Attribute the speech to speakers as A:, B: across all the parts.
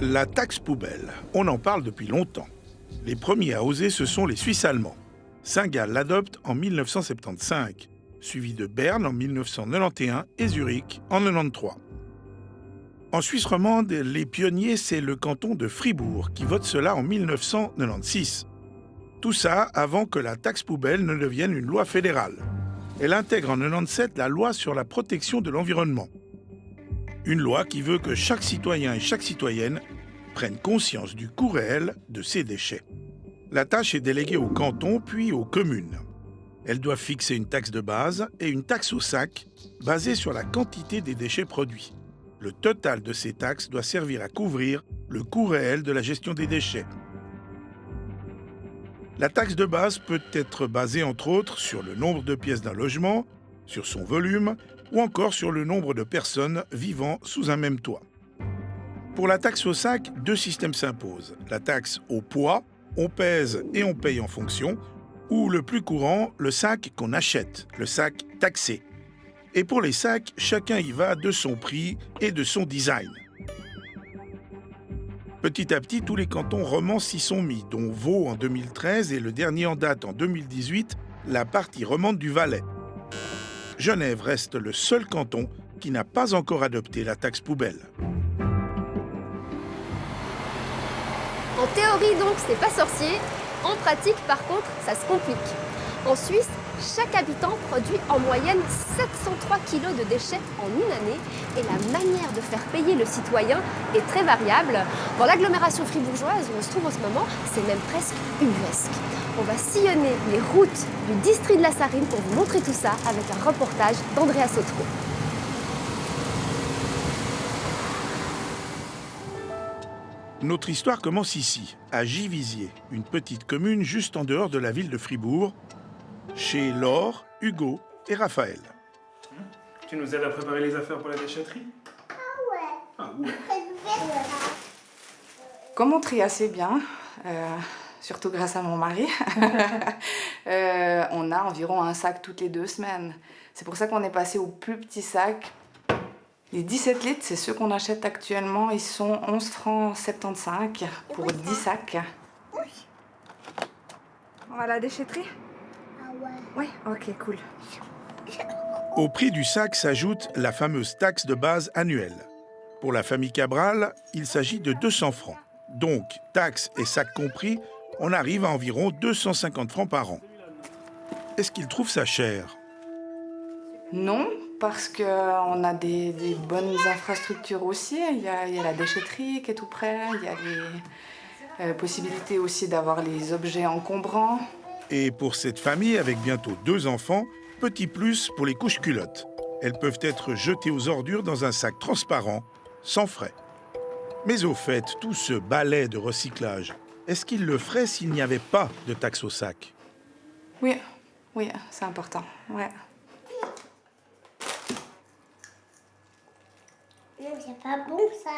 A: La taxe poubelle, on en parle depuis longtemps. Les premiers à oser, ce sont les Suisses allemands. Saint-Gall l'adopte en 1975, suivi de Berne en 1991 et Zurich en 1993. En Suisse romande, les pionniers, c'est le canton de Fribourg qui vote cela en 1996. Tout ça avant que la taxe poubelle ne devienne une loi fédérale. Elle intègre en 1997 la loi sur la protection de l'environnement. Une loi qui veut que chaque citoyen et chaque citoyenne prennent conscience du coût réel de ces déchets. La tâche est déléguée aux cantons puis aux communes. Elles doivent fixer une taxe de base et une taxe au sac basée sur la quantité des déchets produits. Le total de ces taxes doit servir à couvrir le coût réel de la gestion des déchets. La taxe de base peut être basée entre autres sur le nombre de pièces d'un logement, sur son volume ou encore sur le nombre de personnes vivant sous un même toit. Pour la taxe au sac, deux systèmes s'imposent. La taxe au poids, on pèse et on paye en fonction, ou le plus courant, le sac qu'on achète, le sac taxé. Et pour les sacs, chacun y va de son prix et de son design. Petit à petit, tous les cantons romans s'y sont mis, dont Vaud en 2013 et le dernier en date en 2018, la partie romande du Valais. Genève reste le seul canton qui n'a pas encore adopté la taxe poubelle.
B: En théorie donc, c'est pas sorcier. En pratique, par contre, ça se complique. En Suisse, chaque habitant produit en moyenne 703 kg de déchets en une année et la manière de faire payer le citoyen est très variable. Dans l'agglomération fribourgeoise où on se trouve en ce moment, c'est même presque ubuesque. On va sillonner les routes du district de la Sarine pour vous montrer tout ça avec un reportage d'Andrea Sotro.
A: Notre histoire commence ici, à Givisiez, une petite commune juste en dehors de la ville de Fribourg, chez Laure, Hugo et Raphaël.
C: Tu nous aides à préparer les affaires pour la déchetterie? Ah ouais.
D: Comme on trie assez bien, surtout grâce à mon mari, on a environ un sac toutes les 2 semaines. C'est pour ça qu'on est passé au plus petit sac. Les 17 litres, c'est ceux qu'on achète actuellement. Ils sont 11 francs 75 pour 10 sacs. On va à la déchetterie?
E: Ah ouais.
D: Oui, ok, cool.
A: Au prix du sac s'ajoute la fameuse taxe de base annuelle. Pour la famille Cabral, il s'agit de 200 francs. Donc, taxes et sacs compris, on arrive à environ 250 francs par an. Est-ce qu'ils trouvent ça cher?
D: Non, parce qu'on a des bonnes infrastructures aussi. Il y a la déchetterie qui est tout près. Il y a les possibilités aussi d'avoir les objets encombrants.
A: Et pour cette famille avec bientôt 2 enfants, petit plus pour les couches culottes. Elles peuvent être jetées aux ordures dans un sac transparent, sans frais. Mais au fait, tout ce balai de recyclage, est-ce qu'il le ferait s'il n'y avait pas de taxe au sac?
D: Oui, c'est important. Ouais.
E: Non, c'est pas bon ça.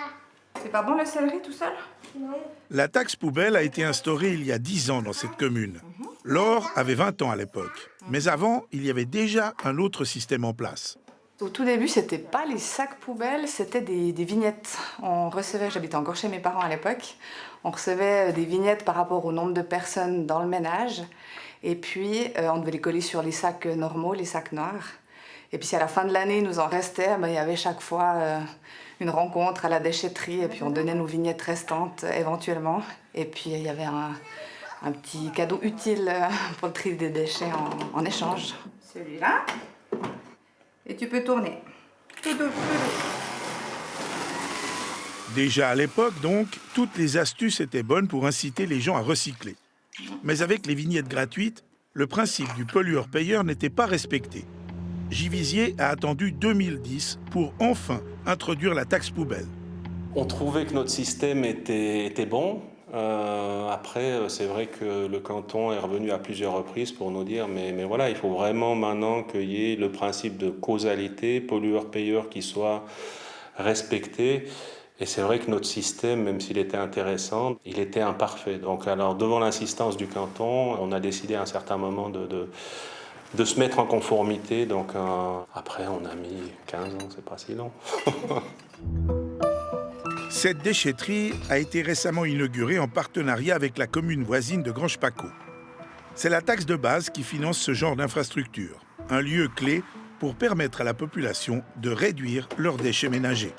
D: C'est pas bon le céleri tout seul?
E: Non.
A: La taxe poubelle a été instaurée il y a 10 ans dans cette commune. Laure avait 20 ans à l'époque. Mais avant, il y avait déjà un autre système en place.
D: Au tout début, c'était pas les sacs poubelles, c'était des vignettes. On recevait, j'habitais encore chez mes parents à l'époque, on recevait des vignettes par rapport au nombre de personnes dans le ménage. Et puis, on devait les coller sur les sacs normaux, les sacs noirs. Et puis, si à la fin de l'année, il nous en restait, il y avait chaque fois une rencontre à la déchetterie. Et puis, on donnait nos vignettes restantes, éventuellement. Et puis, il y avait un petit cadeau utile pour le tri des déchets en échange. Celui-là. Et tu peux tourner. Tout doux.
A: Déjà à l'époque, donc, toutes les astuces étaient bonnes pour inciter les gens à recycler. Mais avec les vignettes gratuites, le principe du pollueur-payeur n'était pas respecté. Givisiez a attendu 2010 pour enfin introduire la taxe poubelle.
F: On trouvait que notre système était bon. Après, c'est vrai que le canton est revenu à plusieurs reprises pour nous dire mais voilà, il faut vraiment maintenant qu'il y ait le principe de causalité, pollueur-payeur qui soit respecté. Et c'est vrai que notre système, même s'il était intéressant, il était imparfait. Donc alors, devant l'insistance du canton, on a décidé à un certain moment de se mettre en conformité. Donc après, on a mis 15 ans, c'est pas si long.
A: Cette déchetterie a été récemment inaugurée en partenariat avec la commune voisine de Granges-Paccot. C'est la taxe de base qui finance ce genre d'infrastructure, un lieu clé pour permettre à la population de réduire leurs déchets ménagers.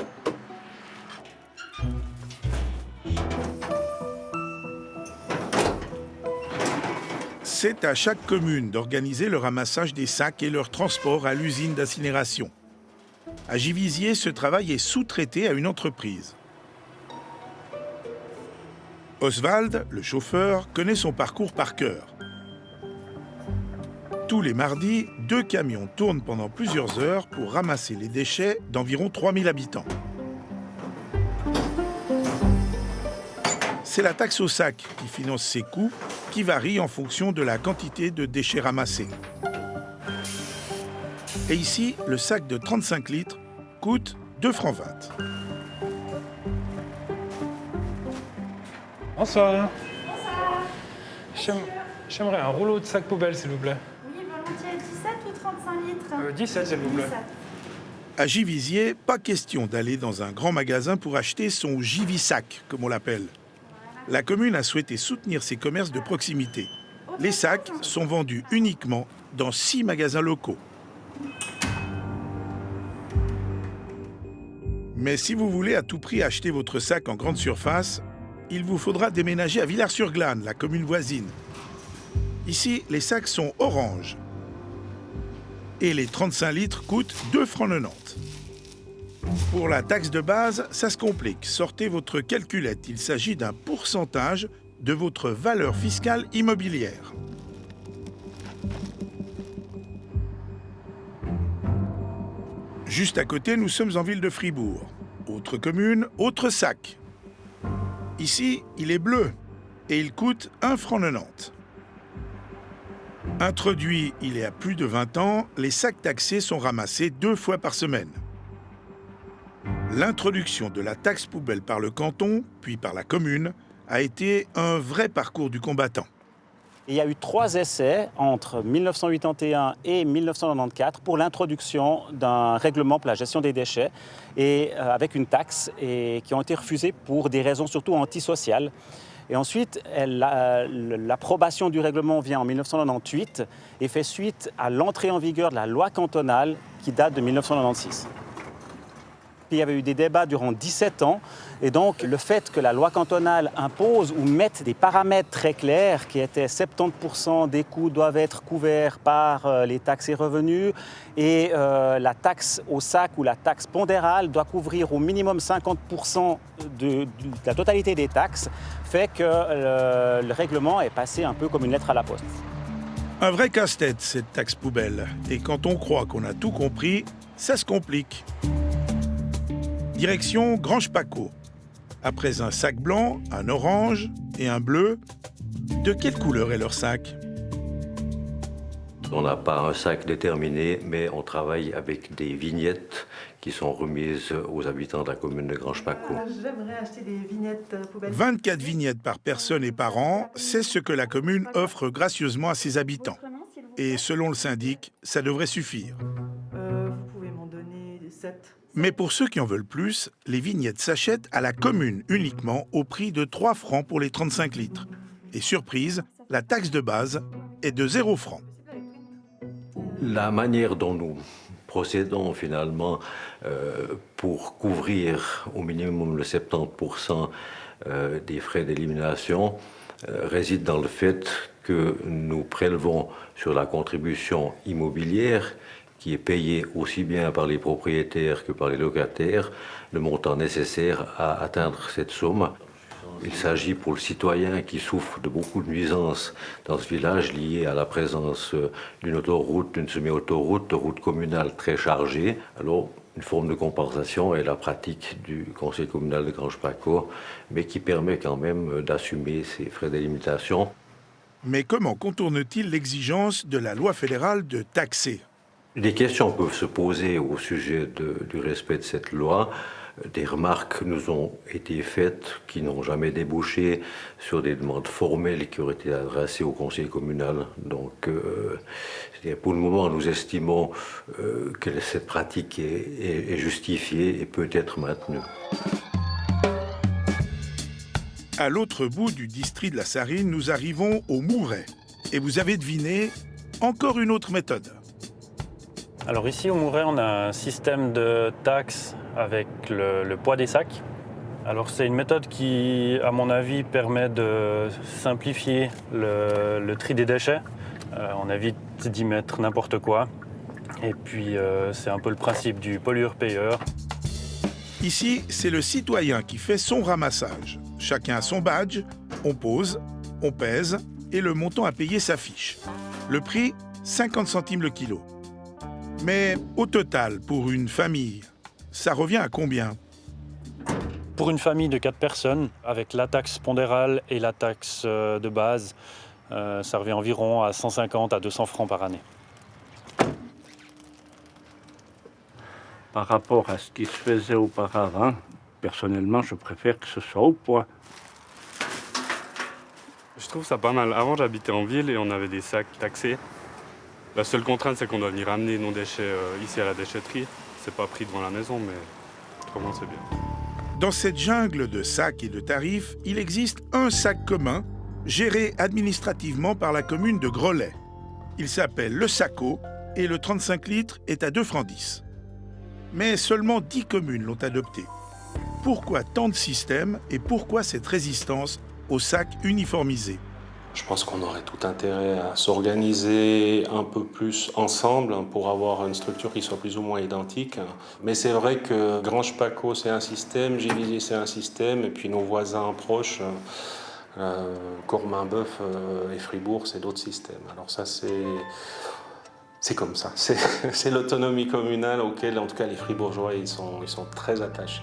A: C'est à chaque commune d'organiser le ramassage des sacs et leur transport à l'usine d'incinération. À Givisiez, ce travail est sous-traité à une entreprise. Oswald, le chauffeur, connaît son parcours par cœur. Tous les mardis, 2 camions tournent pendant plusieurs heures pour ramasser les déchets d'environ 3000 habitants. C'est la taxe au sac qui finance ces coûts, qui varient en fonction de la quantité de déchets ramassés. Et ici, le sac de 35 litres coûte 2,20 francs.
C: Bonsoir. J'aimerais un rouleau de sac poubelle, s'il vous plaît.
G: Oui, volontiers. 17 ou 35 litres
C: 17, s'il vous plaît.
G: 17.
A: À Givisiez, pas question d'aller dans un grand magasin pour acheter son Givisac, comme on l'appelle. La commune a souhaité soutenir ses commerces de proximité. Les sacs sont vendus uniquement dans 6 magasins locaux. Mais si vous voulez à tout prix acheter votre sac en grande surface, il vous faudra déménager à Villars-sur-Glâne, la commune voisine. Ici, les sacs sont orange. Et les 35 litres coûtent 2,90 francs. Pour la taxe de base, ça se complique. Sortez votre calculette. Il s'agit d'un pourcentage de votre valeur fiscale immobilière. Juste à côté, nous sommes en ville de Fribourg. Autre commune, autre sac. Ici, il est bleu et il coûte 1,90 francs. Introduit il y a plus de 20 ans, les sacs taxés sont ramassés 2 fois par semaine. L'introduction de la taxe poubelle par le canton, puis par la commune, a été un vrai parcours du combattant.
H: Il y a eu 3 essais entre 1981 et 1994 pour l'introduction d'un règlement pour la gestion des déchets et avec une taxe et qui ont été refusés pour des raisons surtout antisociales. Et ensuite, l'approbation du règlement vient en 1998 et fait suite à l'entrée en vigueur de la loi cantonale qui date de 1996. Il y avait eu des débats durant 17 ans et donc le fait que la loi cantonale impose ou mette des paramètres très clairs qui étaient 70% des coûts doivent être couverts par les taxes et revenus et la taxe au sac ou la taxe pondérale doit couvrir au minimum 50% de la totalité des taxes fait que le règlement est passé un peu comme une lettre à la poste.
A: Un vrai casse-tête, cette taxe poubelle. Et quand on croit qu'on a tout compris, ça se complique. Direction Granges-Paccot. Après un sac blanc, un orange et un bleu, de quelle couleur est leur sac?
I: On n'a pas un sac déterminé, mais on travaille avec des vignettes qui sont remises aux habitants de la commune de Granges-Paccot.
G: J'aimerais acheter des vignettes poubelles.
A: 24 vignettes par personne et par an, c'est ce que la commune offre gracieusement à ses habitants. Et selon le syndic, ça devrait suffire.
G: Vous pouvez m'en donner 7.
A: Mais pour ceux qui en veulent plus, les vignettes s'achètent à la commune uniquement au prix de 3 francs pour les 35 litres. Et surprise, la taxe de base est de 0 francs.
I: La manière dont nous procédons finalement pour couvrir au minimum le 70% des frais d'élimination réside dans le fait que nous prélevons sur la contribution immobilière qui est payée aussi bien par les propriétaires que par les locataires, le montant nécessaire à atteindre cette somme. Il s'agit pour le citoyen qui souffre de beaucoup de nuisances dans ce village liées à la présence d'une autoroute, d'une semi-autoroute, de routes communales très chargées. Alors, une forme de compensation est la pratique du conseil communal de Granges-Paccot, mais qui permet quand même d'assumer ces frais d'élimination.
A: Mais comment contourne-t-il l'exigence de la loi fédérale de taxer?
I: Des questions peuvent se poser au sujet du respect de cette loi. Des remarques nous ont été faites qui n'ont jamais débouché sur des demandes formelles qui auraient été adressées au conseil communal. Donc, pour le moment, nous estimons que cette pratique est justifiée et peut être maintenue.
A: À l'autre bout du district de la Sarine, nous arrivons au Mouret. Et vous avez deviné, encore une autre méthode.
J: Alors ici au Mouret, on a un système de taxe avec le poids des sacs. Alors c'est une méthode qui, à mon avis, permet de simplifier le tri des déchets. On évite d'y mettre n'importe quoi. Et puis c'est un peu le principe du pollueur-payeur.
A: Ici, c'est le citoyen qui fait son ramassage. Chacun a son badge, on pose, on pèse et le montant à payer s'affiche. Le prix, 50 centimes le kilo. Mais au total, pour une famille, ça revient à combien?
J: Pour une famille de 4 personnes, avec la taxe pondérale et la taxe de base, ça revient environ à 150 à 200 francs par année.
K: Par rapport à ce qui se faisait auparavant, personnellement, je préfère que ce soit au poids.
L: Je trouve ça pas mal. Avant, j'habitais en ville et on avait des sacs taxés. La seule contrainte, c'est qu'on doit venir ramener nos déchets ici à la déchetterie. C'est pas pris devant la maison, mais autrement, c'est bien.
A: Dans cette jungle de sacs et de tarifs, il existe un sac commun, géré administrativement par la commune de Grelais. Il s'appelle le SACO et le 35 litres est à 2,10 francs. Mais seulement 10 communes l'ont adopté. Pourquoi tant de systèmes et pourquoi cette résistance aux sacs uniformisés?
F: Je pense qu'on aurait tout intérêt à s'organiser un peu plus ensemble pour avoir une structure qui soit plus ou moins identique. Mais c'est vrai que Grange-Paco, c'est un système, Givisiez, c'est un système, et puis nos voisins proches, Corminboeuf et Fribourg, c'est d'autres systèmes. Alors ça, c'est comme ça. C'est l'autonomie communale auquel, en tout cas, les Fribourgeois, ils sont très attachés.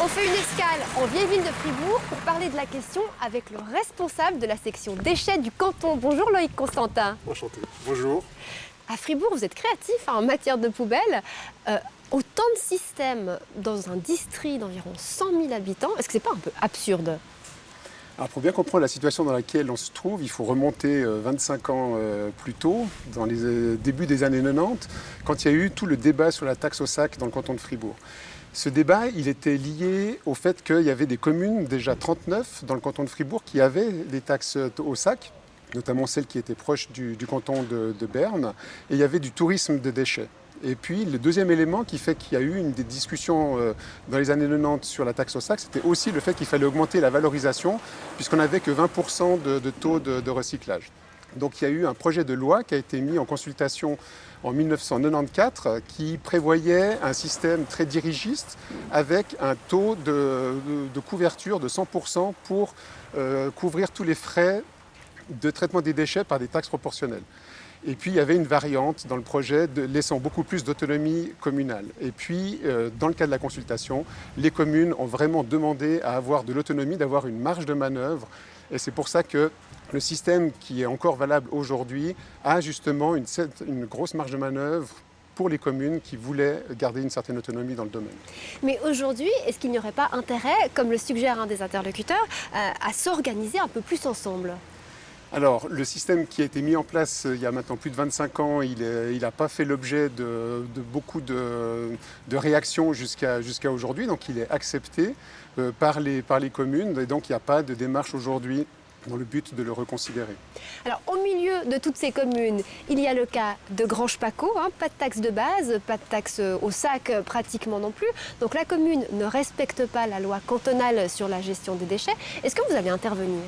B: On fait une escale en vieille ville de Fribourg pour parler de la question avec le responsable de la section déchets du canton. Bonjour Loïc Constantin.
M: Enchanté. Bonjour.
B: À Fribourg, vous êtes créatif en matière de poubelles. Autant de systèmes dans un district d'environ 100 000 habitants, est-ce que c'est pas un peu absurde?
M: Alors pour bien comprendre la situation dans laquelle on se trouve, il faut remonter 25 ans plus tôt, dans les débuts des années 90, quand il y a eu tout le débat sur la taxe au sac dans le canton de Fribourg. Ce débat, il était lié au fait qu'il y avait des communes, déjà 39 dans le canton de Fribourg, qui avaient des taxes au sac, notamment celles qui étaient proches du canton de Berne, et il y avait du tourisme de déchets. Et puis le deuxième élément qui fait qu'il y a eu des discussions dans les années 90 sur la taxe au sac, c'était aussi le fait qu'il fallait augmenter la valorisation, puisqu'on n'avait que 20% de taux de recyclage. Donc il y a eu un projet de loi qui a été mis en consultation en 1994 qui prévoyait un système très dirigiste avec un taux de couverture de 100% pour couvrir tous les frais de traitement des déchets par des taxes proportionnelles. Et puis il y avait une variante dans le projet laissant beaucoup plus d'autonomie communale. Et puis dans le cas de la consultation, les communes ont vraiment demandé à avoir de l'autonomie, d'avoir une marge de manœuvre. Et c'est pour ça que le système qui est encore valable aujourd'hui a justement une grosse marge de manœuvre pour les communes qui voulaient garder une certaine autonomie dans le domaine.
B: Mais aujourd'hui, est-ce qu'il n'y aurait pas intérêt, comme le suggère un des interlocuteurs, à s'organiser un peu plus ensemble ?
M: Alors, le système qui a été mis en place il y a maintenant plus de 25 ans, il n'a pas fait l'objet de beaucoup de réactions jusqu'à aujourd'hui, donc il est accepté par les communes, et donc il n'y a pas de démarche aujourd'hui dans le but de le reconsidérer.
B: Alors, au milieu de toutes ces communes, il y a le cas de Grange-Paco, pas de taxe de base, pas de taxe au sac pratiquement non plus. Donc la commune ne respecte pas la loi cantonale sur la gestion des déchets. Est-ce que vous allez intervenir ?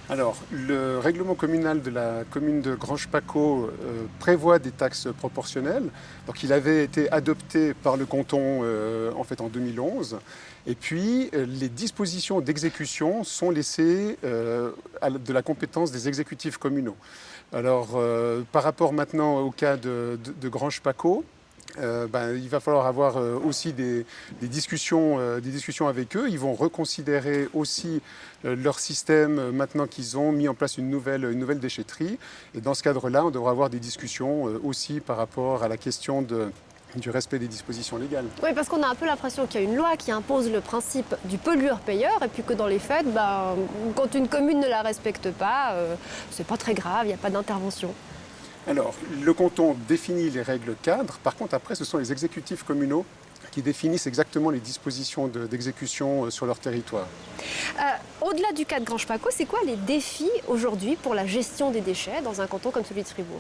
M: Alors, le règlement communal de la commune de Grange-Paco prévoit des taxes proportionnelles. Donc, il avait été adopté par le canton en 2011. Et puis, les dispositions d'exécution sont laissées de la compétence des exécutifs communaux. Alors, par rapport maintenant au cas de Grange-Paco, il va falloir avoir aussi des discussions avec eux. Ils vont reconsidérer aussi leur système maintenant qu'ils ont mis en place une nouvelle déchetterie. Et dans ce cadre-là, on devra avoir des discussions aussi par rapport à la question du respect des dispositions légales.
B: Oui, parce qu'on a un peu l'impression qu'il y a une loi qui impose le principe du pollueur-payeur et puis que dans les faits, quand une commune ne la respecte pas, c'est pas très grave, il n'y a pas d'intervention.
M: Alors, le canton définit les règles cadres. Par contre, après, ce sont les exécutifs communaux qui définissent exactement les dispositions d'exécution sur leur territoire.
B: Au-delà du cas de Granges-Paccot, c'est quoi les défis aujourd'hui pour la gestion des déchets dans un canton comme celui de Fribourg?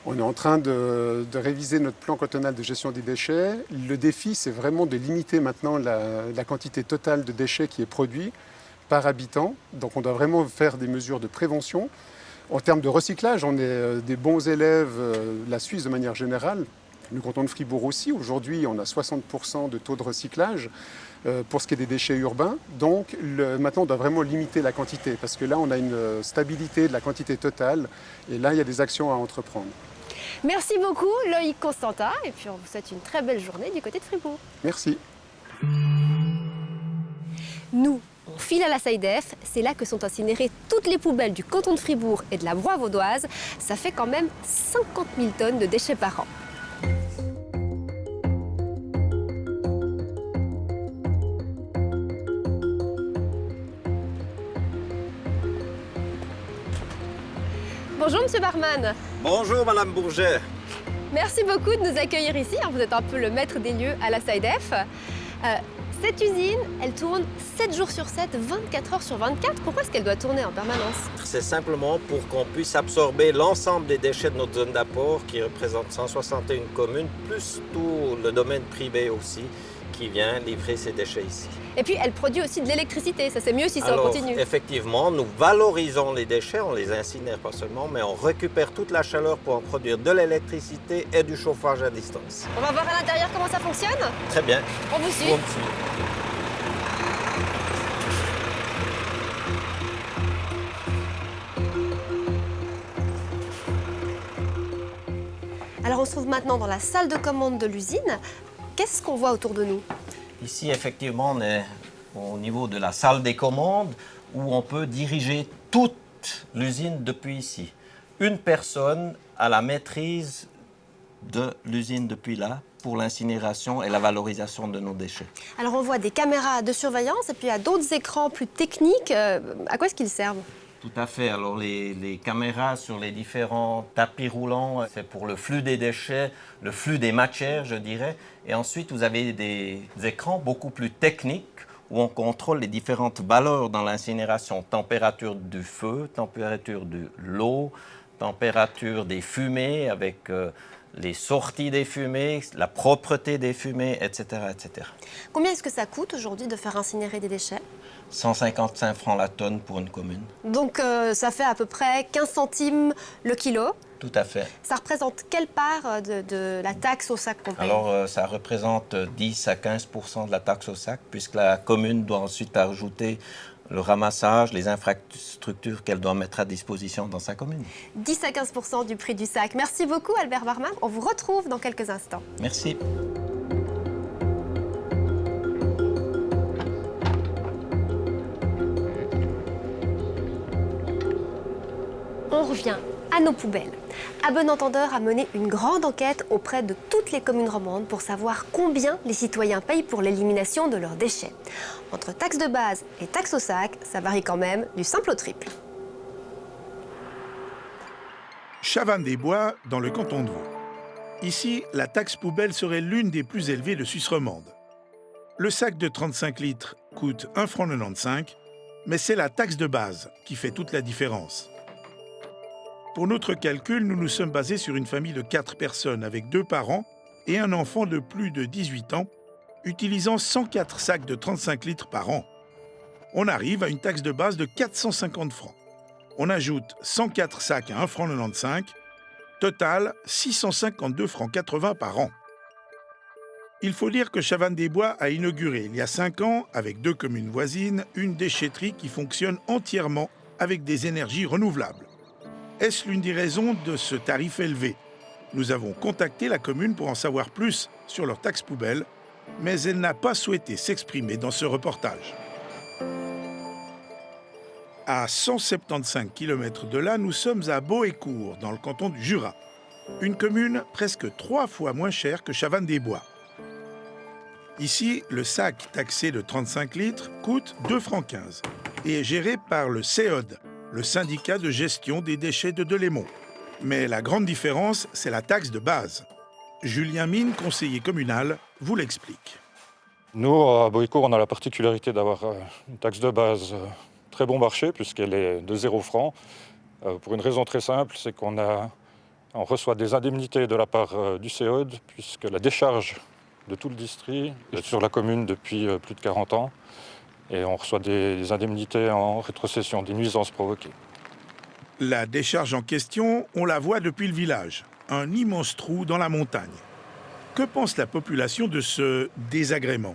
M: On est en train de réviser notre plan cantonal de gestion des déchets. Le défi, c'est vraiment de limiter maintenant la quantité totale de déchets qui est produite par habitant. Donc on doit vraiment faire des mesures de prévention. En termes de recyclage, on est des bons élèves, la Suisse de manière générale. Le canton de Fribourg aussi, aujourd'hui on a 60% de taux de recyclage pour ce qui est des déchets urbains. Donc maintenant on doit vraiment limiter la quantité parce que là on a une stabilité de la quantité totale et là il y a des actions à entreprendre.
B: Merci beaucoup Loïc Constantin et puis on vous souhaite une très belle journée du côté de Fribourg.
M: Merci.
B: Nous, on file à la SAIDEF, c'est là que sont incinérées toutes les poubelles du canton de Fribourg et de la Broye vaudoise. Ça fait quand même 50 000 tonnes de déchets par an. Bonjour Monsieur Barman.
N: Bonjour Madame Bourget.
B: Merci beaucoup de nous accueillir ici. Vous êtes un peu le maître des lieux à la SAIDEF. Cette usine, elle tourne 7 jours sur 7, 24 heures sur 24. Pourquoi est-ce qu'elle doit tourner en permanence?
N: C'est simplement pour qu'on puisse absorber l'ensemble des déchets de notre zone d'apport qui représente 161 communes, plus tout le domaine privé aussi qui vient livrer ces déchets ici.
B: Et puis elle produit aussi de l'électricité, ça c'est mieux si ça continue.
N: Effectivement, nous valorisons les déchets, on les incinère pas seulement, mais on récupère toute la chaleur pour en produire de l'électricité et du chauffage à distance.
B: On va voir à l'intérieur comment ça fonctionne?
N: Très bien.
B: On vous suit.
N: On me suit.
B: Alors on se trouve maintenant dans la salle de commande de l'usine. Qu'est-ce qu'on voit autour de nous?
N: Ici, effectivement, on est au niveau de la salle des commandes où on peut diriger toute l'usine depuis ici. Une personne a la maîtrise de l'usine depuis là pour l'incinération et la valorisation de nos déchets.
B: Alors on voit des caméras de surveillance et puis il y a d'autres écrans plus techniques. À quoi est-ce qu'ils servent?
N: Tout à fait. Alors les caméras sur les différents tapis roulants, c'est pour le flux des déchets, le flux des matières, je dirais. Et ensuite, vous avez des écrans beaucoup plus techniques où on contrôle les différentes valeurs dans l'incinération. Température du feu, température de l'eau, température des fumées avec les sorties des fumées, la propreté des fumées, etc., etc.
B: Combien est-ce que ça coûte aujourd'hui de faire incinérer des déchets?
N: 155 francs la tonne pour une commune.
B: Donc ça fait à peu près 15 centimes le kilo.
N: Tout à fait.
B: Ça représente quelle part de la taxe au sac qu'on paye?
N: Alors ça représente 10 à 15% de la taxe au sac, puisque la commune doit ensuite ajouter le ramassage, les infrastructures qu'elle doit mettre à disposition dans sa commune.
B: 10 à 15% du prix du sac. Merci beaucoup Albert Barman. On vous retrouve dans quelques instants.
N: Merci.
B: On revient à nos poubelles. À bon entendeur a mené une grande enquête auprès de toutes les communes romandes pour savoir combien les citoyens payent pour l'élimination de leurs déchets. Entre taxe de base et taxe au sac, ça varie quand même du simple au triple.
A: Chavannes-des-Bois, dans le canton de Vaud. Ici, la taxe poubelle serait l'une des plus élevées de Suisse romande. Le sac de 35 litres coûte 1,95 franc, mais c'est la taxe de base qui fait toute la différence. Pour notre calcul, nous nous sommes basés sur une famille de 4 personnes avec 2 parents et un enfant de plus de 18 ans, utilisant 104 sacs de 35 litres par an. On arrive à une taxe de base de 450 francs. On ajoute 104 sacs à 1,95 franc, total 652 francs 80 par an. Il faut dire que Chavannes-des-Bois a inauguré il y a 5 ans, avec 2 communes voisines, une déchetterie qui fonctionne entièrement avec des énergies renouvelables. Est-ce l'une des raisons de ce tarif élevé? Nous avons contacté la commune pour en savoir plus sur leur taxe poubelle, mais elle n'a pas souhaité s'exprimer dans ce reportage. À 175 km de là, nous sommes à Bohécourt, dans le canton du Jura. une commune presque 3 fois moins chère que Chavannes-des-Bois. Ici, le sac taxé de 35 litres coûte 2,15 francs et est géré par le CEOD, le syndicat de gestion des déchets de Delémont. Mais la grande différence, c'est la taxe de base. Julien Mine, conseiller communal, vous l'explique.
O: Nous, à Boécourt, on a la particularité d'avoir une taxe de base très bon marché, puisqu'elle est de 0 francs. Pour une raison très simple, c'est qu'on reçoit des indemnités de la part du CEOD, puisque la décharge de tout le district est sur la commune depuis plus de 40 ans. Et on reçoit des indemnités en rétrocession des nuisances provoquées.
A: La décharge en question, on la voit depuis le village, un immense trou dans la montagne. Que pense la population de ce désagrément?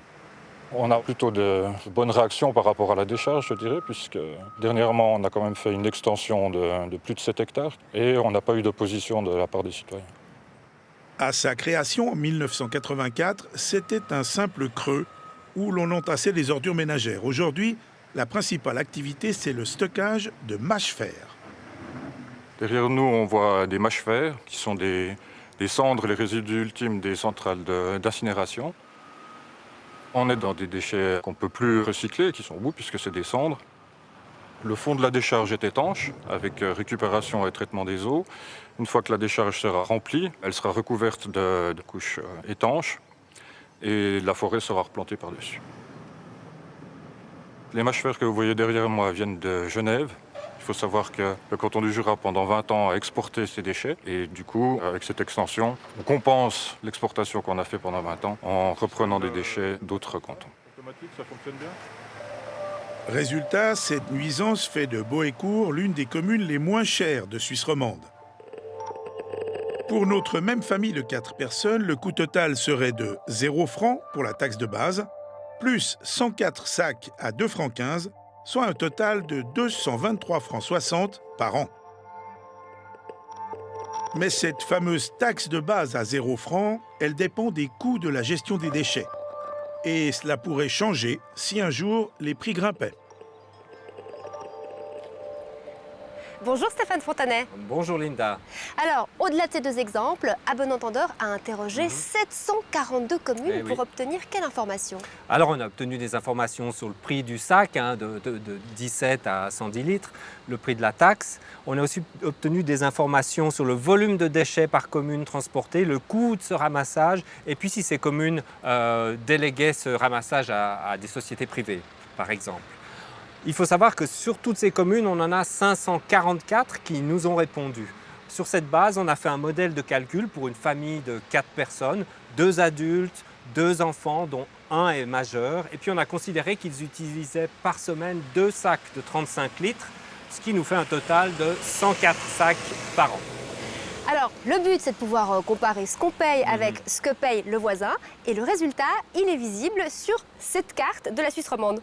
O: On a plutôt de bonnes réactions par rapport à la décharge, je dirais, puisque dernièrement, on a quand même fait une extension de plus de 7 hectares et on n'a pas eu d'opposition de la part des citoyens.
A: À sa création en 1984, c'était un simple creux où l'on entassait des ordures ménagères. Aujourd'hui, la principale activité, c'est le stockage de mâches-fer.
O: Derrière nous, on voit des mâches-fer, qui sont des cendres, les résidus ultimes des centrales d'incinération. On est dans des déchets qu'on ne peut plus recycler, qui sont au bout, puisque c'est des cendres. Le fond de la décharge est étanche, avec récupération et traitement des eaux. Une fois que la décharge sera remplie, elle sera recouverte de couches étanches et la forêt sera replantée par-dessus. Les mâches-fer que vous voyez derrière moi viennent de Genève. Il faut savoir que le canton du Jura, pendant 20 ans, a exporté ses déchets. Et du coup, avec cette extension, on compense l'exportation qu'on a fait pendant 20 ans en reprenant des déchets d'autres cantons.
A: Automatique, ça fonctionne bien ? Résultat, cette nuisance fait de Boécourt l'une des communes les moins chères de Suisse romande. Pour notre même famille de 4 personnes, le coût total serait de 0 francs pour la taxe de base, plus 104 sacs à 2,15 francs, soit un total de 223,60 francs par an. Mais cette fameuse taxe de base à 0 francs, elle dépend des coûts de la gestion des déchets. Et cela pourrait changer si un jour les prix grimpaient.
B: Bonjour Stéphane Fontanet.
P: Bonjour Linda.
B: Alors, au-delà de ces 2 exemples, À Bon Entendeur a interrogé 742 communes pour obtenir quelle information?
P: Alors, on a obtenu des informations sur le prix du sac, de 17 à 110 litres, le prix de la taxe. On a aussi obtenu des informations sur le volume de déchets par commune transportés, le coût de ce ramassage, et puis si ces communes déléguaient ce ramassage à des sociétés privées, par exemple. Il faut savoir que sur toutes ces communes, on en a 544 qui nous ont répondu. Sur cette base, on a fait un modèle de calcul pour une famille de 4 personnes, 2 adultes, 2 enfants, dont un est majeur. Et puis on a considéré qu'ils utilisaient par semaine 2 sacs de 35 litres, ce qui nous fait un total de 104 sacs par an.
B: Alors, le but, c'est de pouvoir comparer ce qu'on paye avec ce que paye le voisin. Et le résultat, il est visible sur cette carte de la Suisse romande.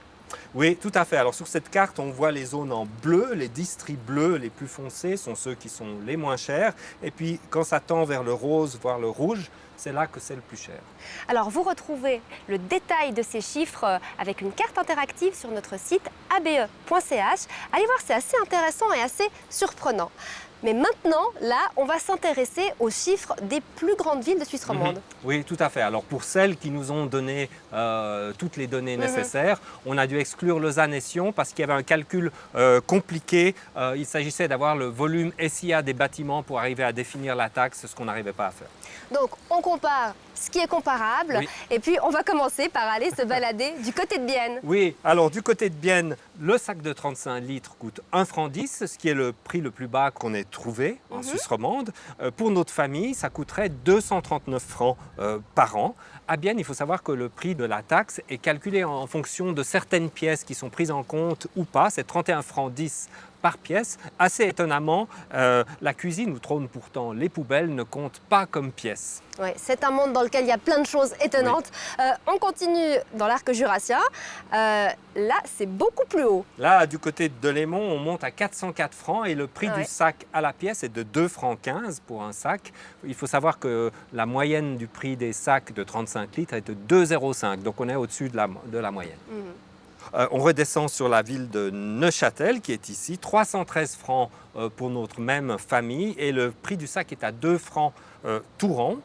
P: Oui, tout à fait. Alors sur cette carte, on voit les zones en bleu. Les districts bleus les plus foncés sont ceux qui sont les moins chers. Et puis quand ça tend vers le rose, voire le rouge, c'est là que c'est le plus cher.
B: Alors vous retrouvez le détail de ces chiffres avec une carte interactive sur notre site abe.ch. Allez voir, c'est assez intéressant et assez surprenant. Mais maintenant, là, on va s'intéresser aux chiffres des plus grandes villes de Suisse romande.
P: Oui, tout à fait. Alors pour celles qui nous ont donné toutes les données nécessaires, on a dû exclure Lausanne et Sion parce qu'il y avait un calcul compliqué. Il s'agissait d'avoir le volume SIA des bâtiments pour arriver à définir la taxe, ce qu'on n'arrivait pas à faire.
B: Donc on compare ce qui est comparable et puis on va commencer par aller se balader du côté de Bienne.
P: Oui, alors du côté de Bienne, le sac de 35 litres coûte 1,10 franc, ce qui est le prix le plus bas qu'on ait trouvé en Suisse romande. Pour notre famille, ça coûterait 239 francs par an. À Bienne, il faut savoir que le prix de la taxe est calculé en fonction de certaines pièces qui sont prises en compte ou pas. C'est 31,10 francs par pièce. Assez étonnamment, la cuisine où trônent pourtant les poubelles ne compte pas comme pièce.
B: Oui, c'est un monde dans lequel il y a plein de choses étonnantes. On continue dans l'arc jurassien. Là, c'est beaucoup plus haut.
P: Là, du côté de Delémont, on monte à 404 francs et le prix du sac à la pièce est de 2,15 francs pour un sac. Il faut savoir que la moyenne du prix des sacs de 35 litres est de 2,05. Donc on est au-dessus de la moyenne. On redescend sur la ville de Neuchâtel qui est ici, 313 francs pour notre même famille et le prix du sac est à 2 francs tout rond.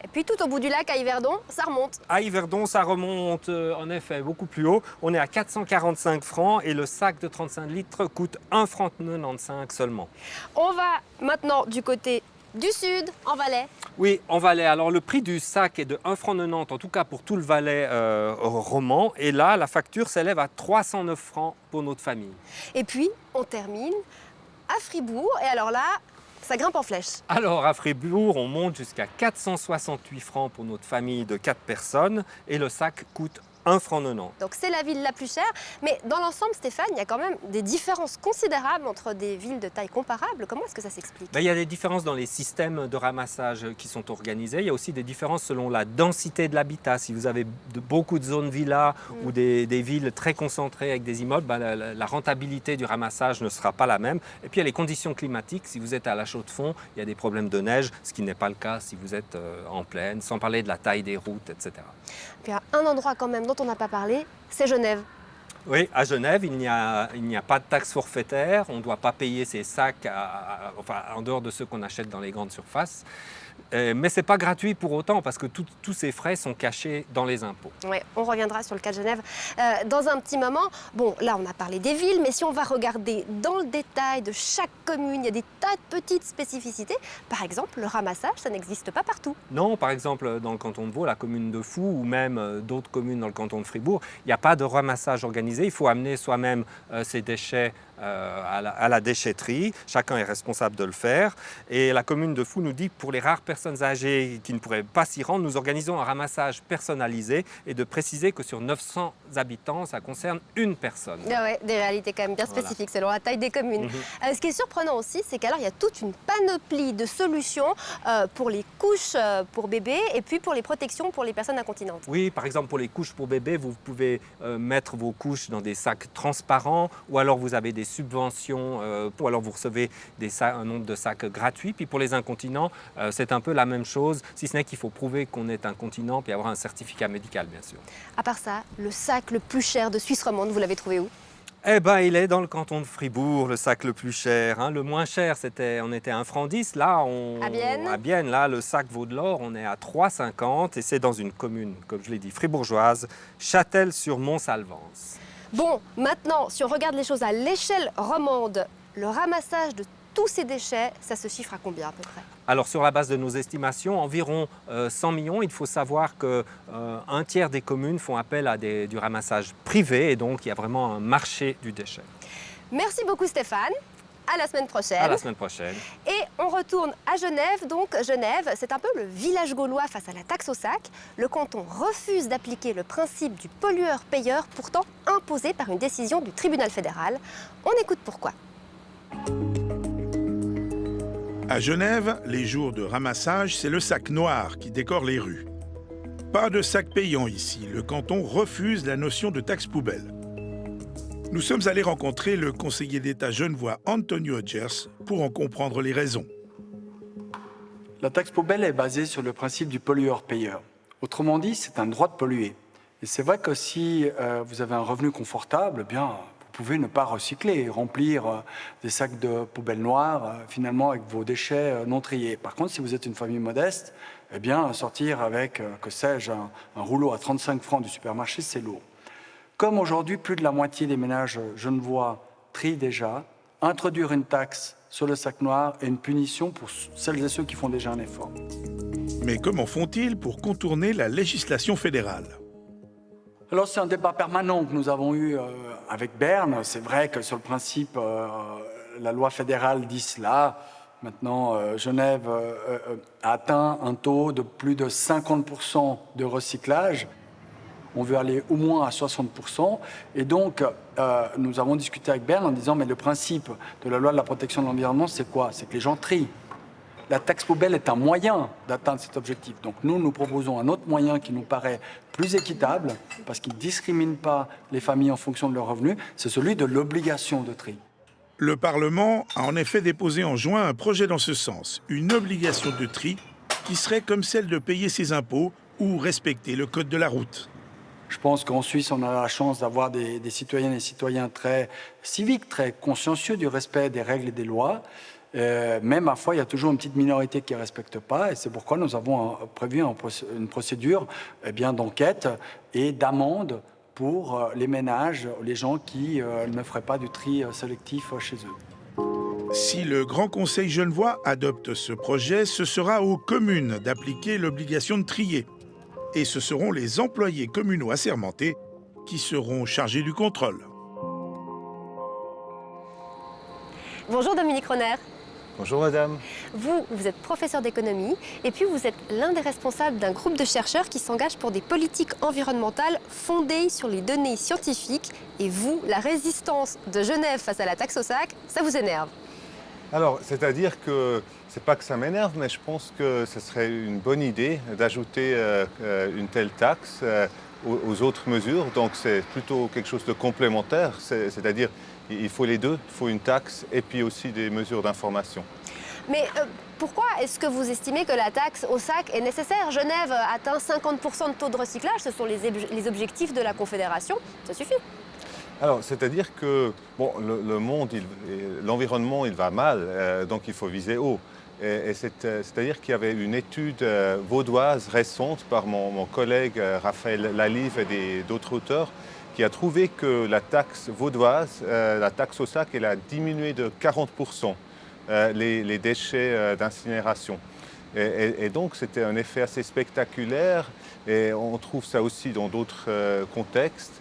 B: Et puis tout au bout du lac, à Yverdon, ça remonte.
P: À Yverdon, ça remonte en effet beaucoup plus haut. On est à 445 francs et le sac de 35 litres coûte 1,95 franc seulement.
B: On va maintenant du côté du sud, en Valais.
P: Oui, en Valais. Alors le prix du sac est de 1,90 franc, en tout cas pour tout le Valais roman. Et là, la facture s'élève à 309 francs pour notre famille.
B: Et puis, on termine à Fribourg. Et alors là, ça grimpe en flèche.
P: Alors à Fribourg, on monte jusqu'à 468 francs pour notre famille de 4 personnes et le sac coûte 1,90 franc.
B: Donc c'est la ville la plus chère, mais dans l'ensemble, Stéphane, il y a quand même des différences considérables entre des villes de taille comparable. Comment est-ce que ça s'explique?
P: Il y a des différences dans les systèmes de ramassage qui sont organisés. Il y a aussi des différences selon la densité de l'habitat. Si vous avez beaucoup de zones villas ou des villes très concentrées avec des immeubles, la rentabilité du ramassage ne sera pas la même. Et puis il y a les conditions climatiques. Si vous êtes à la Chaux-de-Fonds, il y a des problèmes de neige, ce qui n'est pas le cas si vous êtes en plaine, sans parler de la taille des routes, etc.
B: Puis il y a un endroit quand même dont on n'a pas parlé, c'est Genève.
P: Oui, à Genève, il n'y a pas de taxe forfaitaire. On ne doit pas payer ses sacs en dehors de ceux qu'on achète dans les grandes surfaces. Mais ce n'est pas gratuit pour autant parce que tous ces frais sont cachés dans les impôts.
B: Oui, on reviendra sur le cas de Genève dans un petit moment. Bon, là, on a parlé des villes, mais si on va regarder dans le détail de chaque commune, il y a des tas de petites spécificités. Par exemple, le ramassage, ça n'existe pas partout.
P: Non, par exemple, dans le canton de Vaud, la commune de Fou ou même d'autres communes dans le canton de Fribourg, il n'y a pas de ramassage organisé. Il faut amener soi-même ses déchets à la déchetterie. Chacun est responsable de le faire. Et la commune de Fou nous dit que pour les rares personnes âgées qui ne pourraient pas s'y rendre, nous organisons un ramassage personnalisé et de préciser que sur 900 habitants, ça concerne une personne.
B: Ah ouais, des réalités quand même bien spécifiques selon la taille des communes. Ce qui est surprenant aussi, c'est qu'alors il y a toute une panoplie de solutions pour les couches pour bébés et puis pour les protections pour les personnes incontinentes.
P: Oui, par exemple pour les couches pour bébés, vous pouvez mettre vos couches dans des sacs transparents ou alors vous avez des subventions, ou alors vous recevez un nombre de sacs gratuits. Puis pour les incontinents, c'est un peu la même chose, si ce n'est qu'il faut prouver qu'on est incontinent puis avoir un certificat médical, bien sûr.
B: À part ça, le sac le plus cher de Suisse romande, vous l'avez trouvé où?
P: Eh bien, il est dans le canton de Fribourg, le sac le plus cher. Hein. Le moins cher, on était à 1,10 franc. Là, à Bienne, là, le sac vaut de l'or, on est à 3,50 et c'est dans une commune, comme je l'ai dit, fribourgeoise, Châtel-sur-Mont-Salvance.
B: Bon, maintenant, si on regarde les choses à l'échelle romande, le ramassage de tous ces déchets, ça se chiffre à combien à peu près?
P: Alors sur la base de nos estimations, environ 100 millions. Il faut savoir qu'un tiers des communes font appel à du ramassage privé et donc il y a vraiment un marché du déchet.
B: Merci beaucoup Stéphane. À la semaine prochaine.
P: À la semaine prochaine.
B: Et on retourne à Genève. Donc Genève, c'est un peu le village gaulois face à la taxe au sac. Le canton refuse d'appliquer le principe du pollueur-payeur, pourtant imposé par une décision du tribunal fédéral. On écoute pourquoi.
A: À Genève, les jours de ramassage, c'est le sac noir qui décore les rues. Pas de sac payant ici. Le canton refuse la notion de taxe poubelle. Nous sommes allés rencontrer le conseiller d'État genevois Antonio Gers pour en comprendre les raisons.
Q: La taxe poubelle est basée sur le principe du pollueur-payeur. Autrement dit, c'est un droit de polluer. Et c'est vrai que si vous avez un revenu confortable, eh bien, vous pouvez ne pas recycler et remplir des sacs de poubelle noire finalement avec vos déchets non triés. Par contre, si vous êtes une famille modeste, eh bien, sortir avec, que sais-je, un rouleau à 35 francs du supermarché, c'est lourd. Comme aujourd'hui, plus de la moitié des ménages genevois trient déjà, introduire une taxe sur le sac noir est une punition pour celles et ceux qui font déjà un effort.
A: Mais comment font-ils pour contourner la législation fédérale?
Q: Alors c'est un débat permanent que nous avons eu avec Berne. C'est vrai que sur le principe, la loi fédérale dit cela. Maintenant, Genève a atteint un taux de plus de 50% de recyclage. On veut aller au moins à 60%. Et donc, nous avons discuté avec Berne en disant mais le principe de la loi de la protection de l'environnement, c'est quoi? C'est que les gens trient. La taxe poubelle est un moyen d'atteindre cet objectif. Donc nous proposons un autre moyen qui nous paraît plus équitable, parce qu'il ne discrimine pas les familles en fonction de leurs revenus, c'est celui de l'obligation de tri.
A: Le Parlement a en effet déposé en juin un projet dans ce sens, une obligation de tri qui serait comme celle de payer ses impôts ou respecter le code de la route.
Q: Je pense qu'en Suisse, on a la chance d'avoir des citoyennes et citoyens très civiques, très consciencieux du respect des règles et des lois. Mais ma foi, il y a toujours une petite minorité qui ne respecte pas, et c'est pourquoi nous avons prévu une procédure d'enquête et d'amende pour les ménages, les gens qui ne feraient pas du tri sélectif chez eux.
A: Si le Grand Conseil genevois adopte ce projet, ce sera aux communes d'appliquer l'obligation de trier. Et ce seront les employés communaux assermentés qui seront chargés du contrôle.
B: Bonjour Dominique Ronner.
R: Bonjour madame.
B: Vous êtes professeur d'économie et puis vous êtes l'un des responsables d'un groupe de chercheurs qui s'engage pour des politiques environnementales fondées sur les données scientifiques. Et vous, la résistance de Genève face à la taxe au sac, ça vous énerve?
R: Alors, c'est-à-dire que c'est pas que ça m'énerve, mais je pense que ce serait une bonne idée d'ajouter une telle taxe aux autres mesures. Donc c'est plutôt quelque chose de complémentaire, c'est-à-dire il faut les deux, il faut une taxe et puis aussi des mesures d'information.
B: Mais pourquoi est-ce que vous estimez que la taxe au sac est nécessaire? Genève atteint 50% de taux de recyclage, ce sont les objectifs de la Confédération, ça suffit.
R: Alors, c'est-à-dire que bon, le monde, l'environnement, il va mal, donc il faut viser haut. Et c'est-à-dire qu'il y avait une étude vaudoise récente par mon collègue Raphaël Lalive et d'autres auteurs qui a trouvé que la taxe vaudoise, la taxe au sac, elle a diminué de 40% les déchets d'incinération. Et donc c'était un effet assez spectaculaire et on trouve ça aussi dans d'autres contextes.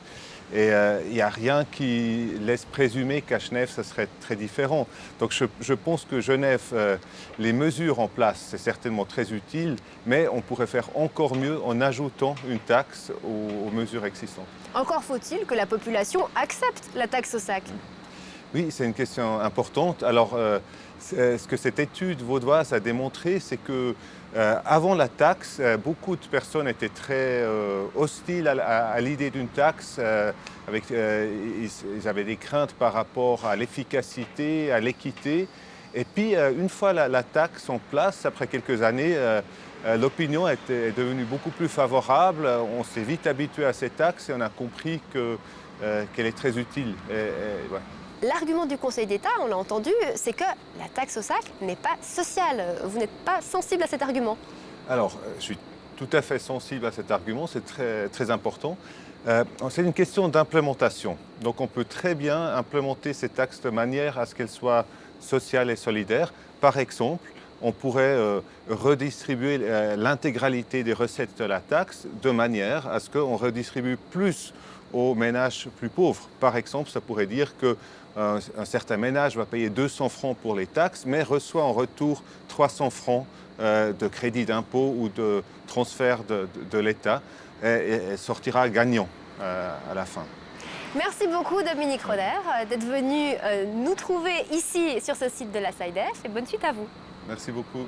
R: Et il n'y a rien qui laisse présumer qu'à Genève, ça serait très différent. Donc je pense que Genève, les mesures en place, c'est certainement très utile, mais on pourrait faire encore mieux en ajoutant une taxe aux mesures existantes.
B: Encore faut-il que la population accepte la taxe au sac.
R: Oui, c'est une question importante. Alors, ce que cette étude vaudoise a démontré, c'est que avant la taxe, beaucoup de personnes étaient très hostiles à l'idée d'une taxe. Ils avaient des craintes par rapport à l'efficacité, à l'équité. Et puis, une fois la taxe en place, après quelques années, l'opinion est devenue beaucoup plus favorable. On s'est vite habitué à cette taxe et on a compris qu'elle est très utile. Ouais.
B: L'argument du Conseil d'État, on l'a entendu, c'est que la taxe au sac n'est pas sociale. Vous n'êtes pas sensible à cet argument?
R: Alors, je suis tout à fait sensible à cet argument, c'est très, très important. C'est une question d'implémentation. Donc on peut très bien implémenter ces taxes de manière à ce qu'elles soient sociales et solidaires. Par exemple, on pourrait redistribuer l'intégralité des recettes de la taxe de manière à ce qu'on redistribue plus aux ménages plus pauvres. Par exemple, ça pourrait dire qu'un certain ménage va payer 200 francs pour les taxes, mais reçoit en retour 300 francs de crédit d'impôt ou de transfert de l'État et sortira gagnant à la fin.
B: Merci beaucoup Dominique Ronner d'être venu nous trouver ici sur ce site de la SAIDEF et bonne suite à vous.
R: Merci beaucoup.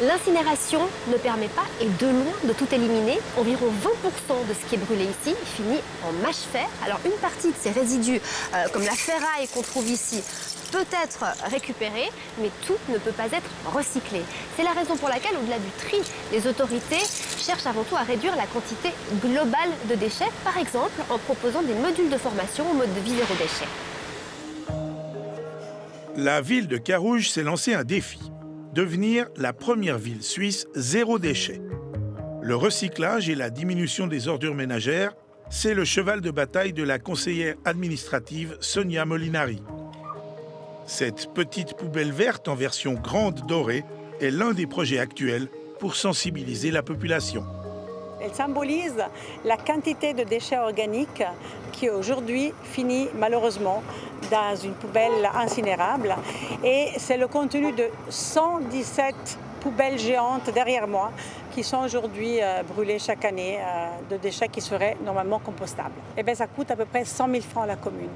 B: L'incinération ne permet pas, et de loin, de tout éliminer. Environ 20% de ce qui est brûlé ici finit en mâche-fer. Alors une partie de ces résidus, comme la ferraille qu'on trouve ici, peut être récupérée, mais tout ne peut pas être recyclé. C'est la raison pour laquelle, au-delà du tri, les autorités cherchent avant tout à réduire la quantité globale de déchets, par exemple en proposant des modules de formation au mode de vie zéro déchet.
A: La ville de Carouge s'est lancé un défi. Devenir la première ville suisse zéro déchet. Le recyclage et la diminution des ordures ménagères, c'est le cheval de bataille de la conseillère administrative Sonia Molinari. Cette petite poubelle verte en version grande dorée est l'un des projets actuels pour sensibiliser la population.
S: Elle symbolise la quantité de déchets organiques qui aujourd'hui finit malheureusement dans une poubelle incinérable. Et c'est le contenu de 117 poubelles géantes derrière moi qui sont aujourd'hui brûlées chaque année de déchets qui seraient normalement compostables. Et bien, ça coûte à peu près 100 000 francs à la commune.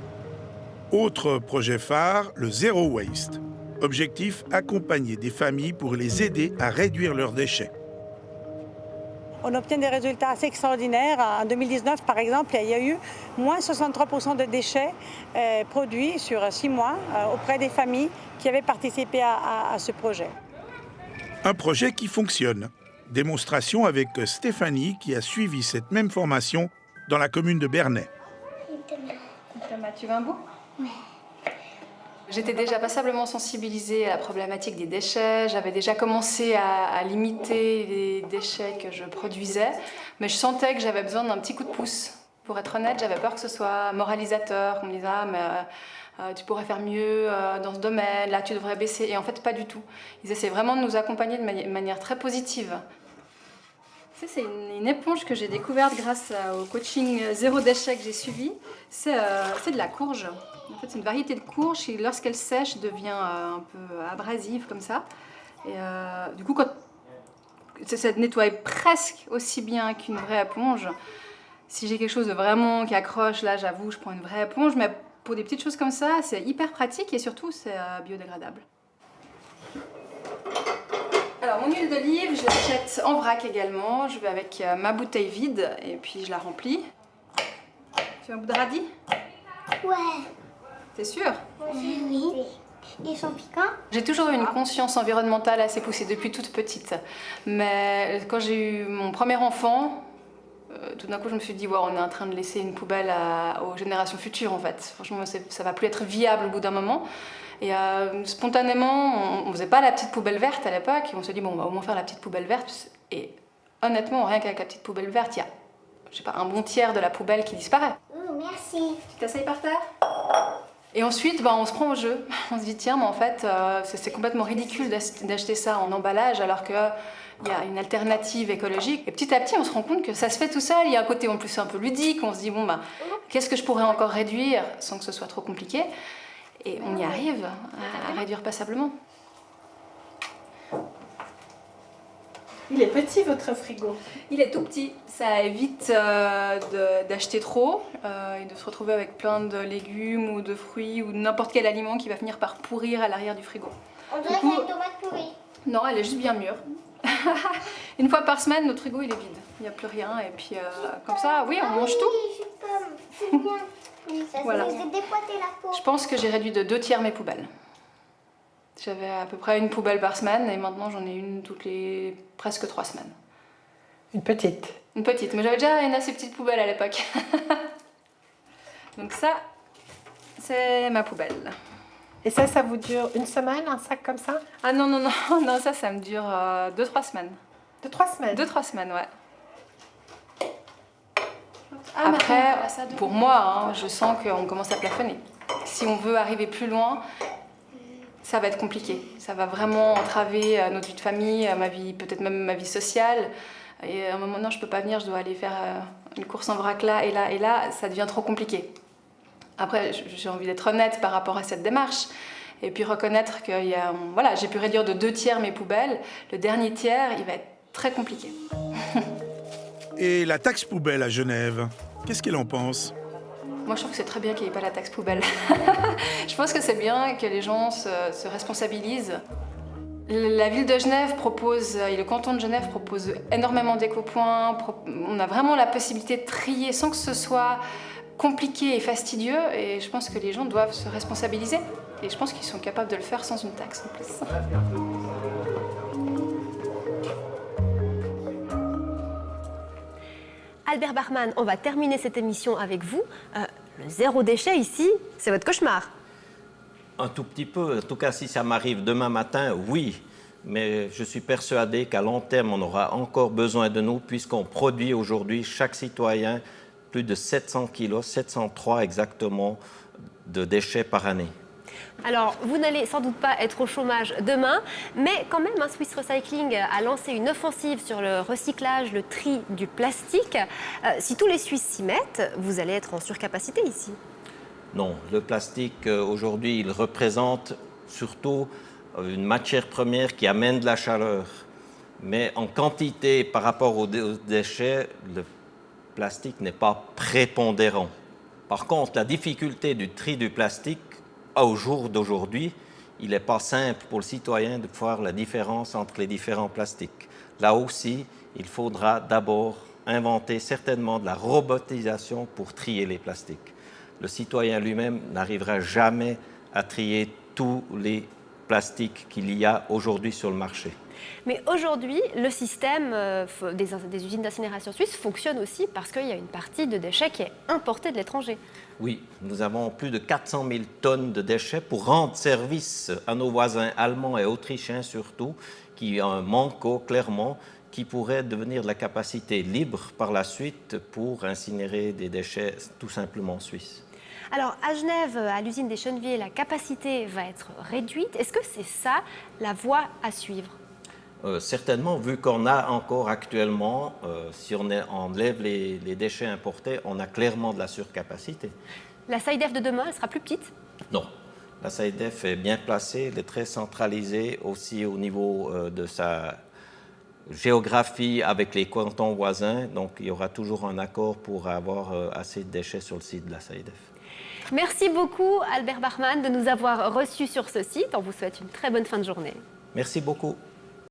A: Autre projet phare, le Zero Waste. Objectif, accompagner des familles pour les aider à réduire leurs déchets.
S: On obtient des résultats assez extraordinaires. En 2019, par exemple, il y a eu moins 63% de déchets produits sur 6 mois auprès des familles qui avaient participé à ce projet.
A: Un projet qui fonctionne. Démonstration avec Stéphanie qui a suivi cette même formation dans la commune de Bernay.
D: Thomas, tu veux un bout? Oui. J'étais déjà passablement sensibilisée à la problématique des déchets. J'avais déjà commencé à limiter les déchets que je produisais, mais je sentais que j'avais besoin d'un petit coup de pouce. Pour être honnête, j'avais peur que ce soit moralisateur, qu'on me dise « Ah, mais tu pourrais faire mieux dans ce domaine, là tu devrais baisser ». Et en fait, pas du tout. Ils essaient vraiment de nous accompagner de manière très positive. C'est une éponge que j'ai découverte grâce au coaching zéro déchet que j'ai suivi. C'est de la courge. En fait, c'est une variété de courge qui, lorsqu'elle sèche, devient un peu abrasive comme ça. Et du coup, ça nettoie presque aussi bien qu'une vraie éponge. Si j'ai quelque chose de vraiment qui accroche, là, j'avoue, je prends une vraie éponge. Mais pour des petites choses comme ça, c'est hyper pratique et surtout, c'est biodégradable. Alors, mon huile d'olive, je l'achète en vrac également. Je vais avec ma bouteille vide et puis je la remplis. Tu veux un bout de radis?
E: Ouais.
D: T'es sûre?
E: Oui. Ils sont piquants?
D: J'ai toujours eu une conscience environnementale assez poussée depuis toute petite. Mais quand j'ai eu mon premier enfant, tout d'un coup je me suis dit wow, on est en train de laisser une poubelle aux générations futures en fait. Franchement, ça va plus être viable au bout d'un moment. Et spontanément, on faisait pas la petite poubelle verte à l'époque. Et on se dit bon, on va au moins faire la petite poubelle verte. Et honnêtement, rien qu'avec la petite poubelle verte, il y a, je sais pas, un bon tiers de la poubelle qui disparaît.
E: Merci.
D: Tu t'asseyes par terre? Et ensuite, on se prend au jeu. On se dit, tiens, mais en fait, c'est complètement ridicule d'acheter ça en emballage alors qu'il y a une alternative écologique. Et petit à petit, on se rend compte que ça se fait tout seul. Il y a un côté en plus un peu ludique. On se dit, bon, qu'est-ce que je pourrais encore réduire sans que ce soit trop compliqué? Et on y arrive à réduire passablement.
B: Il est petit, votre frigo?
D: Il est tout petit. Ça évite d'acheter trop et de se retrouver avec plein de légumes ou de fruits ou n'importe quel aliment qui va finir par pourrir à l'arrière du frigo.
E: On dirait qu'il y a une tomate pourrie.
D: Non, elle est juste bien mûre. Une fois par semaine, notre frigo il est vide. Il n'y a plus rien et puis comme ça, oui, on mange tout.
E: C'est bien. Ça
D: Voilà.
E: dépoîter la peau.
D: Je pense que j'ai réduit de 2/3 mes poubelles. J'avais à peu près une poubelle par semaine et maintenant j'en ai une toutes les presque 3 semaines.
B: Une petite?
D: Une petite, mais j'avais déjà une assez petite poubelle à l'époque. Donc ça, c'est ma poubelle.
B: Et ça vous dure une semaine, un sac comme ça?
D: Ah non, non, non, non, ça me dure 2-3 semaines.
B: 2-3 semaines?
D: 2-3 semaines, ouais. Après, pour moi, je sens qu'on commence à plafonner. Si on veut arriver plus loin, ça va être compliqué. Ça va vraiment entraver notre vie de famille, ma vie, peut-être même ma vie sociale. Et à un moment donné, je peux pas venir, je dois aller faire une course en vrac là, et là, ça devient trop compliqué. Après, j'ai envie d'être honnête par rapport à cette démarche, et puis reconnaître que voilà, j'ai pu réduire de 2/3 mes poubelles. Le dernier tiers, il va être très compliqué.
A: Et la taxe poubelle à Genève, qu'est-ce qu'elle en pense?
D: Moi, je trouve que c'est très bien qu'il n'y ait pas la taxe poubelle. Je pense que c'est bien que les gens se responsabilisent. La ville de Genève propose, et le canton de Genève propose énormément d'éco-points. On a vraiment la possibilité de trier sans que ce soit compliqué et fastidieux. Et je pense que les gens doivent se responsabiliser. Et je pense qu'ils sont capables de le faire sans une taxe en plus.
B: Albert Bachmann, on va terminer cette émission avec vous. Le zéro déchet ici, c'est votre cauchemar.
N: Un tout petit peu. En tout cas, si ça m'arrive demain matin, oui. Mais je suis persuadé qu'à long terme, on aura encore besoin de nous puisqu'on produit aujourd'hui, chaque citoyen, plus de 700 kilos, 703 exactement, de déchets par année.
B: Alors, vous n'allez sans doute pas être au chômage demain, mais quand même, Swiss Recycling a lancé une offensive sur le recyclage, le tri du plastique. Si tous les Suisses s'y mettent, vous allez être en surcapacité ici.
N: Non, le plastique, aujourd'hui, il représente surtout une matière première qui amène de la chaleur. Mais en quantité, par rapport aux déchets, le plastique n'est pas prépondérant. Par contre, la difficulté du tri du plastique, au jour d'aujourd'hui, il n'est pas simple pour le citoyen de voir la différence entre les différents plastiques. Là aussi, il faudra d'abord inventer certainement de la robotisation pour trier les plastiques. Le citoyen lui-même n'arrivera jamais à trier tous les plastiques qu'il y a aujourd'hui sur le marché.
B: Mais aujourd'hui, le système des usines d'incinération suisses fonctionne aussi parce qu'il y a une partie de déchets qui est importée de l'étranger.
N: Oui, nous avons plus de 400 000 tonnes de déchets pour rendre service à nos voisins allemands et autrichiens surtout, qui ont un manque clairement, qui pourrait devenir de la capacité libre par la suite pour incinérer des déchets tout simplement suisses.
B: Alors, à Genève, à l'usine des Cheneviers, la capacité va être réduite. Est-ce que c'est ça la voie à suivre?
N: Certainement, vu qu'on a encore actuellement, si on enlève les déchets importés, on a clairement de la surcapacité.
B: La SAIDEF de demain, elle sera plus petite?
N: Non. La SAIDEF est bien placée, elle est très centralisée aussi au niveau de sa géographie avec les cantons voisins. Donc, il y aura toujours un accord pour avoir assez de déchets sur le site de la SAIDEF.
B: Merci beaucoup, Albert Bachmann, de nous avoir reçus sur ce site. On vous souhaite une très bonne fin de journée.
N: Merci beaucoup.